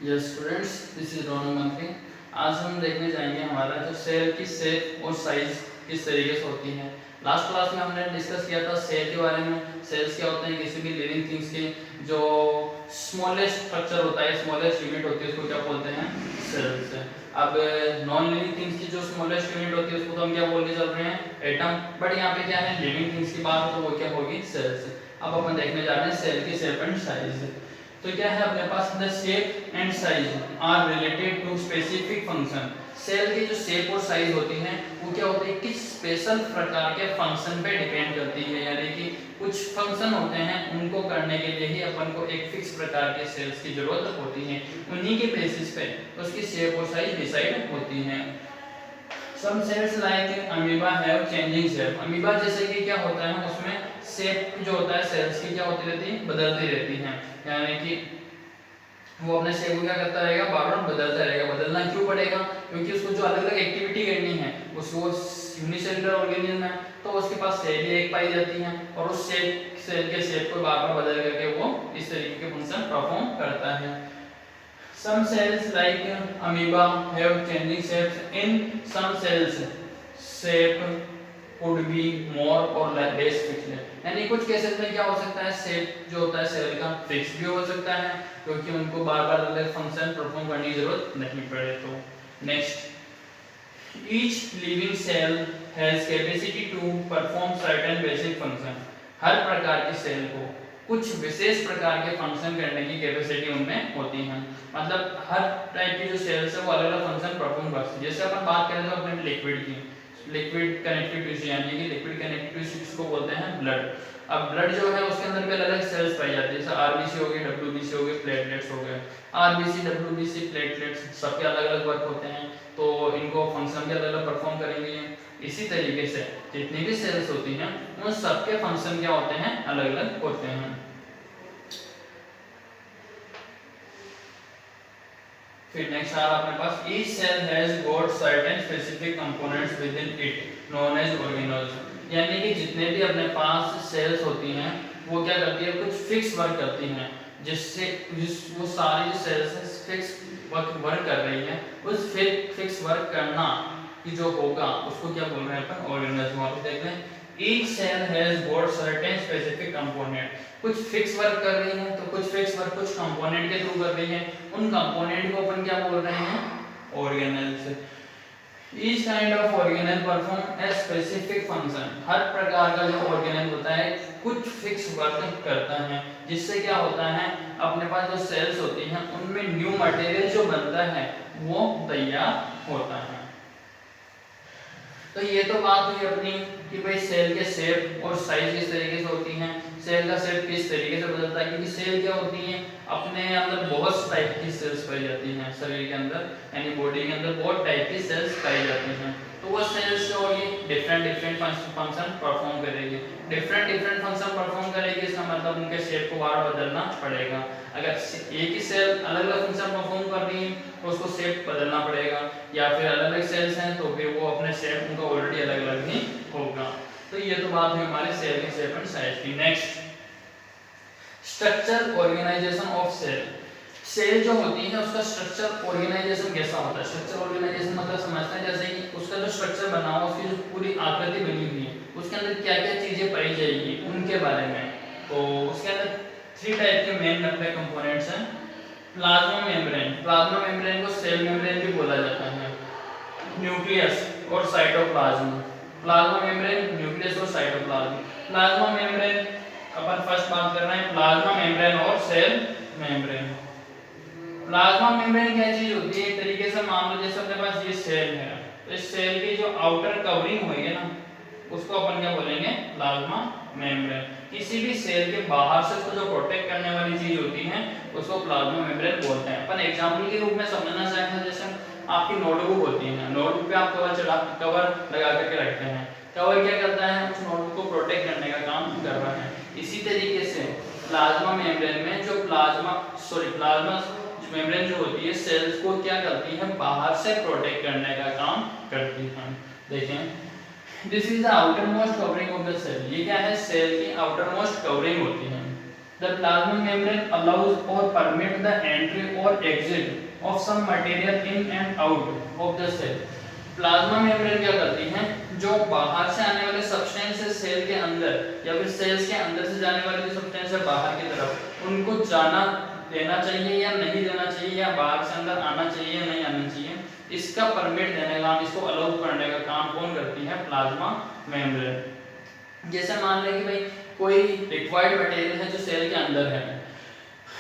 Yes students, this is Rohan मंत्री। आज हम देखने जाएंगे हमारा जो सेल की शेप और साइज किस तरीके से होती है। लास्ट क्लास में हमने डिस्कस किया था सेल के बारे में। सेल्स क्या होते हैं, किसी भी लिविंग थिंग्स के जो स्मॉलेस्ट स्ट्रक्चर होता है, स्मॉलेस्ट यूनिट होती है, उसको क्या बोलते हैं, सेल्स। अब नॉन लिविंग थिंग्स की जो स्मॉलेस्ट यूनिट होती है उसको तो हम क्या बोल के चल रहे हैं, एटम। बट यहाँ पे क्या है, लिविंग थिंग्स की बात, तो वो क्या होगी, सेल्स। अब अपन देखने जा रहे हैं सेल की शेप एंड साइज। तो क्या है अपने पास, the shape and size are related to specific function. Cell की जो शेप और साइज होती है वो क्या होती है, किस स्पेशल प्रकार के फंक्शन पे डिपेंड करती है। यानी कि कुछ फंक्शन होते हैं, उनको करने के लिए ही अपन को एक फिक्स प्रकार के सेल्स की जरूरत होती है। उन्हीं के बेसिस पे उसकी शेप और साइज डिसाइड होती है। Some cells like amoeba have changing shape। Amoeba जैसे कि क्या होता है, उसमें शेप जो होता है सेल्स की क्या होती रहती है, बदलती रहती है। यानी कि वो अपने शेप को क्या करता रहेगा, बार बार बदलता रहेगा। बदलना क्यों पड़ेगा, क्योंकि उसको जो अलग अलग एक्टिविटी करनी है, उसको यूनिसेलुलर ऑर्गेनिज्म है तो उसके पास सेल एक पाई जाती है और उस सेल के शेप को बार बार बदल करके वो इस तरीके के फंक्शन परफॉर्म करता है। Some cells like amoeba have changing shapes. In some cells, shape could be more or less fixed। यानी कुछ केसेस में क्या हो सकता है, शेप जो होता है सेल का फिक्स भी हो सकता है, क्योंकि उनको बार बार अलग फंक्शन परफॉर्म करने की जरूरत नहीं पड़े। तो next, each living cell has capacity to perform certain basic function। हर प्रकार की सेल को कुछ विशेष प्रकार के फंक्शन करने की कैपेसिटी उनमें होती है। मतलब हर टाइप की जो सेल्स है वो अलग अलग फंक्शन परफॉर्म करती है। जैसे अपन बात करें तो अपने लिक्विड की, लिक्विड कनेक्टिव टिश्यू, यानी कि लिक्विड कनेक्टिव टिश्यू किसको बोलते हैं, ब्लड। अब ब्लड जो है उसके अंदर भी अलग अलग सेल्स पाई जाती है, जैसे आरबीसी हो गए, डब्ल्यूबीसी हो गए, प्लेटलेट्स हो गए। आरबीसी, डब्ल्यूबीसी, प्लेटलेट्स सबके अलग अलग वर्क होते हैं, तो इनको फंक्शन भी अलग अलग परफॉर्म करेंगे। इसी तरीके से जितनी भी सेल्स होती हैं उन सबके फंक्शन क्या होते हैं, अलग अलग होते हैं। फिर नेक्स्ट आ रहा अपने पास, each cell has got certain specific components within it known as organelles। यानी कि जितने भी अपने पास सेल्स होती हैं वो क्या करती है, कुछ फिक्स वर्क करती हैं, जिससे वो सारी जो सेल्स हैं फिक्स वर्क कर रही हैं। उस फिक्स वर्क करना कि जो होगा उसको क्या बोल रहे हैं अपन, ऑर्गेनेल्स। वहां पे देख लें, each cell has got certain specific component। कुछ फिक्स वर्क कर रही है तो कुछ फिक्स वर्क कुछ कंपोनेंट के थ्रू कर रही है, उन कंपोनेंट को अपन क्या बोल रहे हैं, organelles. Each kind of organelle perform a specific function। हर प्रकार का जो ऑर्गेनेल होता है कुछ फिक्स वर्क करता है, जिससे क्या होता है, अपने पास जो सेल्स होती हैं उनमें न्यू मटेरियल जो बनता है वो तैयार होता है। तो ये तो बात हुई अपनी कि भाई सेल के शेप और साइज किस तरीके से होती हैं, सेल का शेप किस तरीके से बदलता है। क्योंकि सेल क्या होती है, अपने अंदर बहुत टाइप की सेल्स पाई जाती हैं शरीर के अंदर, यानी बॉडी के अंदर बहुत टाइप की सेल्स पाई जाती हैं। तो वो सेल्स जो होगी डिफरेंट डिफरेंट फंक्शन परफॉर्म करेगी। डिफरेंट फंक्शन परफॉर्म करेगी, इसका मतलब उनके शेप को बार बदलना पड़ेगा। अगर एक ही सेल अलग अलग फंक्शन परफॉर्म कर रही है तो उसको शेप बदलना पड़ेगा, या फिर अलग अलग सेल्स हैं तो फिर वो अपने शेप उनका ऑलरेडी अलग अलग ही होगा। तो ये तो बात हुई हमारे सेल के शेप एंड साइज की। Next, structure organisation of cell. Cell जो होती है उसका स्ट्रक्चर ऑर्गेनाइजेशन कैसा होता है। स्ट्रक्चर ऑर्गेनाइजेशन मतलब समझते हैं जैसे कि उसका जो स्ट्रक्चर बना हुआ, उसकी जो पूरी आकृति बनी हुई है, उसके अंदर क्या क्या चीजें पाई जाएगी उनके बारे में। तो उसके अंदर 3 टाइप के मेन कंपोनेंट्स हैं। प्लाज्मा मेम्ब्रेन, प्लाज्मा मेम्ब्रेन को सेल मेम्ब्रेन भी बोला जाता है। न्यूक्लियस और साइटोप्लाज्म, प्लाज्मा मेम्ब्रेन, न्यूक्लियस और साइटोप्लाज्म। प्लाज्मा मेम्ब्रेन अपन फर्स्ट बात कर रहे हैं, प्लाज्मा मेम्ब्रेन और सेल मेम्ब्रेन। प्लाज्मा मेम्ब्रेन क्या चीज होती है, एक तरीके से मान लो जैसे अपने पास ये सेल है, तो इस सेल की जो आउटर कवरिंग होगी ना उसको अपन क्या बोलेंगे, प्लाज्मा मेम्ब्रेन। किसी भी सेल के बाहर से उसको जो प्रोटेक्ट करने वाली चीज होती है उसको प्लाज्मा मेम्ब्रेन बोलते हैं। अपन एग्जांपल के रूप में समझना चाहेंगे, जैसे आपकी नोटबुक होती है, नोटबुक पे आप कवर लगा करके रखते हैं। कवर क्या करता है, उस नोटबुक को प्रोटेक्ट करने का काम कर रहा है। इसी तरीके से प्लाज्मा मेम्ब्रेन में जो प्लाज्मा मेम्ब्रेन जो होती है सेल्स को क्या करती है, बाहर से प्रोटेक्ट करने का काम करती है। देखें, this is the outermost covering of the cell. ये क्या है, सेल की आउटर मोस्ट कवरिंग होती है। The plasma membrane allows or permit the entry or exit of some material in and out of the cell. Plasma membrane क्या करती है, जो बाहर से आने वाले सब्सटेंस है सेल के अंदर या फिर सेल्स के अंदर से जाने वाले जो सब्सटेंस है बाहर की तरफ, उनको जाना देना चाहिए या नहीं देना चाहिए, या बाहर से अंदर आना चाहिए या नहीं आना चाहिए, इसका परमिट देने का काम, इसको अलाउ करने का काम कौन करती है, प्लाज्मा मेम्ब्रेन। जैसे मान लें कि भाई कोई रिक्वायर्ड मटेरियल है जो सेल के अंदर है,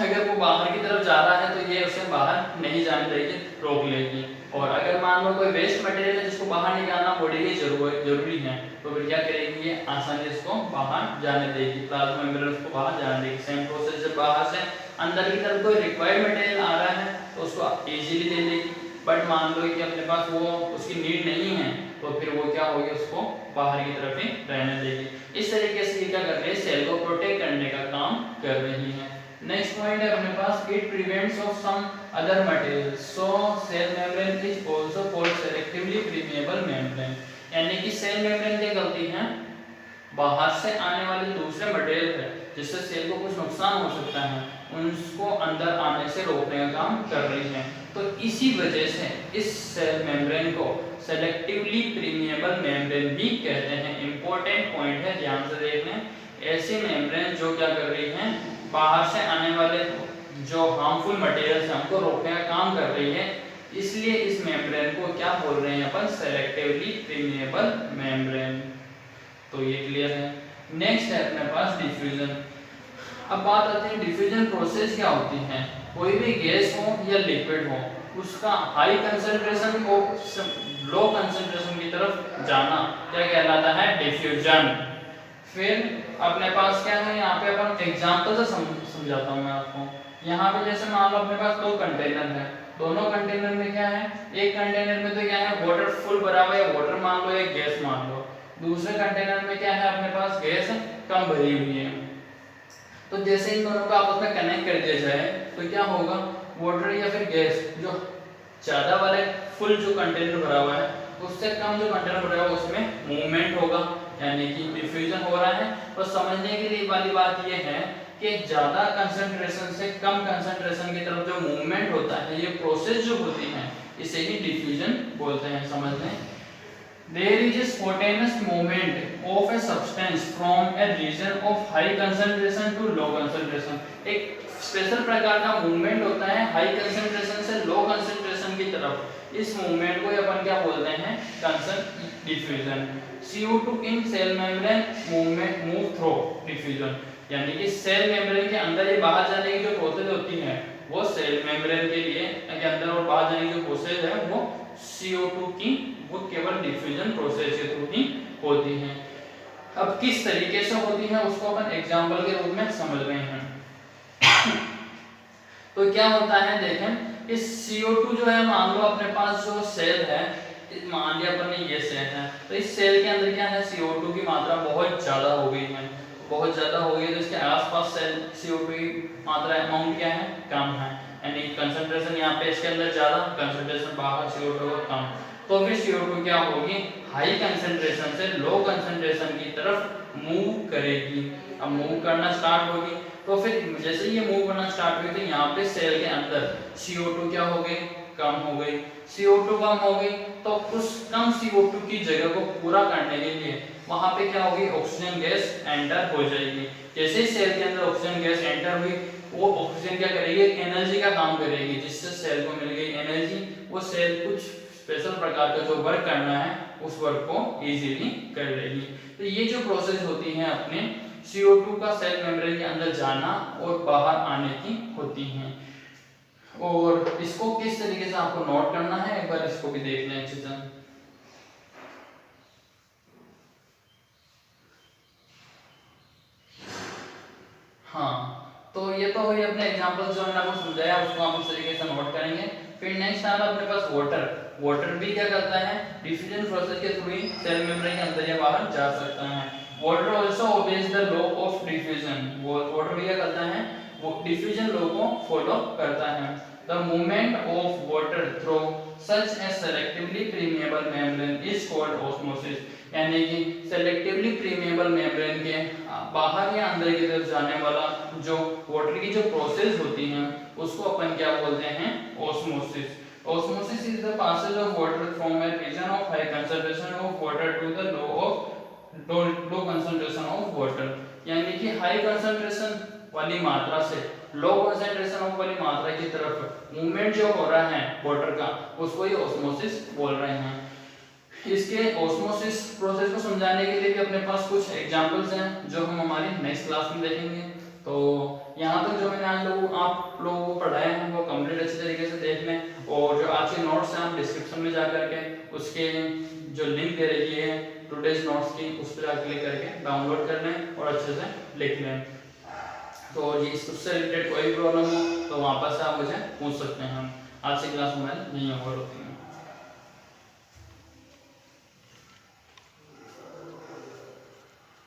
अगर वो बाहर की तरफ जा रहा है तो ये उसे बाहर नहीं जाने देगी, रोक लेगी। और अगर मान लो कोई वेस्ट मटेरियल है जिसको बाहर निकालना बॉडी की जरूरी है, तो फिर क्या करेगी, ये आसानी इसको बाहर जाने देगी, प्लाज्मा मेम्ब्रेन उसको बाहर जाने देगी। सेम प्रोसेस से बाहर से अंदर की तरफ कोई रिक्वायर्ड मटेरियल आ रहा है तो उसको इजीली दे देगी, बट मान लो कि अपने पास वो उसकी नीड नहीं है तो फिर वो क्या होगी, उसको बाहर की तरफ ही रहने देगी। इस तरीके से ये क्या कर रही है, सेल को प्रोटेक्ट करने का काम कर रही है। नेक्स्ट पॉइंट है अपने पास, it prevents of some other material, so cell membrane is also called selectively permeable membrane. यानी कि सेल मेम्ब्रेन क्या करती है, बाहर से आने वाले दूसरे मटेरियल है जिससे सेल को कुछ नुकसान हो सकता है, उनको अंदर आने से रोकने का काम कर रही है। तो इसी वजह से इस सेल मेम्ब्रेन को सेलेक्टिवली परमिएबल मेम्ब्रेन भी कहते हैं। इंपॉर्टेंट पॉइंट है, ध्यान से देख लें। ऐसी मेम्ब्रेन जो क्या कर रही है, बाहर से आने वाले जो हार्मफुल मटेरियल है उनको रोकने का काम कर रही है, इसलिए इस मेम्ब्रेन को क्या बोल रहे हैं अपन, सेलेक्टिवली परमिएबल मेम्ब्रेन। तो ये क्लियर है। नेक्स्ट है अपने पास डिफ्यूजन। अब बात आती है डिफ्यूजन प्रोसेस क्या होती है। कोई भी गैस हो या लिक्विड हो, उसका हाई कंसंट्रेशन को लो कंसंट्रेशन की तरफ जाना क्या कहलाता है, डिफ्यूजन। फिर अपने पास क्या है, यहाँ पे अपन एग्जांपल से समझाता हूँ मैं आपको। यहाँ पे जैसे मान लो अपने पास दो कंटेनर है, दोनों कंटेनर में क्या है, एक कंटेनर में तो क्या है वाटर फुल भरा हुआ है, वाटर मान लो या गैस मान लो। दूसरे कंटेनर में क्या है, अपने पास गैस कम भरी हुई है। तो जैसे इन दोनों को आपस में कनेक्ट कर दिया जाए तो क्या होगा, वाटर या फिर गैस जो ज्यादा वाले फुल जो कंटेनर भरा हुआ है उससे कम जो कंटेनर भरा हुआ है उसमें मूवमेंट होगा, यानी कि डिफ्यूजन हो रहा है। और समझने के लिए वाली बात यह है कि ज्यादा कंसंट्रेशन से कम कंसंट्रेशन की तरफ जो मूवमेंट होता है, ये प्रोसेस जो होती है इसे ही डिफ्यूजन बोलते हैं। समझ लें, there is a spontaneous movement of a substance from a region of high concentration to low concentration। एक स्पेशल प्रकार का मूवमेंट होता है हाई कंसंट्रेशन से लो कंसंट्रेशन की तरफ। इस मूवमेंट को अपन क्या बोलते हैं, diffusion. CO2 in cell membrane movement move through diffusion, यानी कि सेल मेम्ब्रेन के अंदर ये बाहर जाने की जो प्रोसेस होती है वो सेल मेम्ब्रेन के लिए के अंदर और बाहर जाने की जो प्रोसेस है वो CO2 की वो केवल डिफ्यूजन प्रोसेस के थ्रू ही होती है। अब किस तरीके से होती है उसको अपन एग्जांपल के रूप में समझ रहे हैं। तो क्या होता है देखें, इस CO2 जो है, मान लो अपने पास जो सेल है, मान लिया अपन ने ये सेल है, तो इस सेल के अंदर क्या है, CO2 की मात्रा बहुत ज्यादा हो गई है, बहुत ज्यादा हो गई है। तो इसके आसपास सेल CO2 की मात्रा अमाउंट क्या है, कम है, यानी कंसंट्रेशन यहाँ पे इसके अंदर ज्यादा, कंसंट्रेशन बाहर CO2 का कम। तो फिर CO2 क्या होगी, हाई कंसंट्रेशन से लो कंसंट्रेशन की तरफ मूव करेगी। अब मूव करना स्टार्ट होगी, तो फिर जैसे ये मूव करना स्टार्ट हुई तो यहाँ पे सेल के अंदर CO2 क्या हो गई, कम हो गई। CO2 कम हो गई तो उस कम CO2 की जगह को पूरा करने के लिए वहां पे क्या होगी, ऑक्सीजन गैस एंटर हो जाएगी। जैसे ही सेल के अंदर ऑक्सीजन गैस एंटर हुई, वो ऑक्सीजन क्या करेगी, एनर्जी का काम करेगी, जिससे सेल को मिल गई एनर्जी। वो सेल कुछ स्पेशल प्रकार का जो वर्क करना है उस वर्क को इजीली कर लेगी। तो ये जो प्रोसेस होती है अपने CO2 का सेल मेम्ब्रेन के अंदर जाना और बाहर आने की होती हैं। और इसको किस तरीके से आपको नोट करना है, एक बार इसको भी देख लें अच्छे से। हाँ, तो ये तो हुई अपने एग्जांपल जो मैंने आपको समझाया उसको आप इस तरीके से नोट करेंगे। फिर नेक्स्ट आता है अपने पास वाटर। वाटर भी क्या करता है, डिफ्यूजन प्रोसेस के थ्रू ही सेल मेम्ब्रेन के अंदर या बाहर जा सकता है। Water also obeys the law of diffusion. Water भी क्या करता है, वो डिफ्यूजन लॉ को फॉलो करता है। The movement of water through such A selectively permeable membrane is called osmosis. यानी कि सेलेक्टिवली परमिएबल मेम्ब्रेन के बाहर या अंदर की तरफ जाने वाला जो वाटर की जो प्रोसेस होती है उसको अपन क्या बोलते हैं, osmosis. Osmosis is the passage of water from a region of high concentration of water to the low concentration of water। यानी कि हाई कंसंट्रेशन वाली मात्रा से लो कंसंट्रेशन वाली मात्रा की तरफ मूवमेंट जो हो रहा है वाटर का, उसको ही ऑस्मोसिस बोल रहे हैं। इसके ऑस्मोसिस प्रोसेस को समझाने के लिए भी अपने पास कुछ एग्जांपल्स हैं जो हम हमारी नेक्स्ट क्लास में देखेंगे। तो यहाँ तक जो मैंने आज आप लोगों को पढ़ाया है वो कंप्लीट अच्छी तरीके से देख लें, और जो आज के नोट्स हैं आप डिस्क्रिप्शन में जा करके उसके जो लिंक दे रही है टुडेज नोट्स की, उस पर क्लिक करके डाउनलोड कर लें और अच्छे से लिख लें। तो ये उससे रिलेटेड कोई प्रॉब्लम हो तो वापस आप मुझे पूछ सकते हैं। आज की क्लास में यही ओवर होती है।